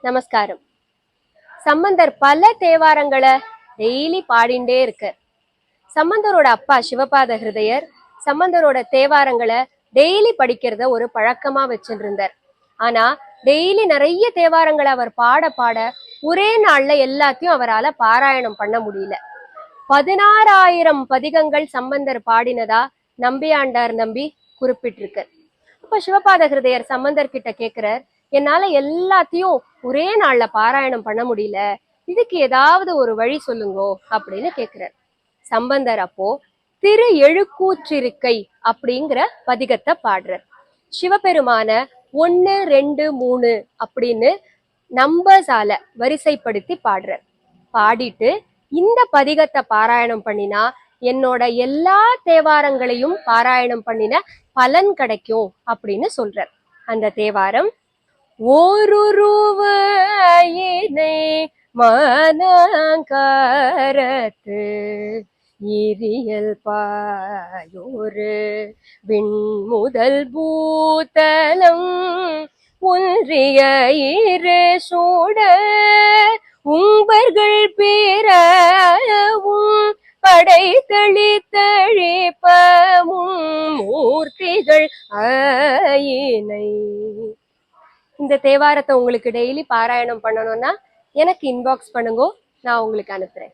நமஸ்காரம். சம்பந்தர் பல தேவாரங்களை டெய்லி பாடிண்டே இருக்கார். சம்பந்தரோட அப்பா சிவபாத ஹிருதயர் சம்பந்தரோட தேவாரங்களை டெய்லி படிக்கிறத ஒரு பழக்கமா வச்சுருந்தார். ஆனா டெய்லி நிறைய தேவாரங்களை அவர் பாட பாட ஒரே நாள்ல எல்லாத்தையும் அவரால் பாராயணம் பண்ண முடியல. 16,000 பதிகங்கள் சம்பந்தர் பாடினதா நம்பியாண்டார் நம்பி குறிப்பிட்டிருக்கு. அப்ப சிவபாத ஹிருதயர் சம்பந்தர் கிட்ட கேக்குறார், என்னால எல்லாத்தையும் ஒரே நாள்ல பாராயணம் பண்ண முடியல, இதுக்கு ஏதாவது ஒரு வழி சொல்லுங்கோ அப்படின்னு கேக்குறார். சம்பந்தர் அப்போ திரு எழுக்கூற்றிருக்கை அப்படிங்கிற பதிகத்தை பாடுறார். சிவபெருமான 1, 2, 3 அப்படின்னு நம்பர்ஸால வரிசைப்படுத்தி பாடுறார். பாடிட்டு இந்த பதிகத்தை பாராயணம் பண்ணினா என்னோட எல்லா தேவாரங்களையும் பாராயணம் பண்ணின பலன் கிடைக்கும் அப்படின்னு சொல்றார். அந்த தேவாரம்: ஓருருவயினை மனங்காரத்து இரியல் பாயோரு விண்முதல் பூதலம் ஒன்றிய இரு சூட உம்பர்கள் பிறவும் படைத்தளித்தழிப்பமும் மூர்த்திகள் ஆயினை. இந்த தேவாரத்தை உங்களுக்கு டெய்லி பாராயணம் பண்ணணும்னா எனக்கு இன்பாக்ஸ் பண்ணுங்க, நான் உங்களுக்கு அனுப்புறேன்.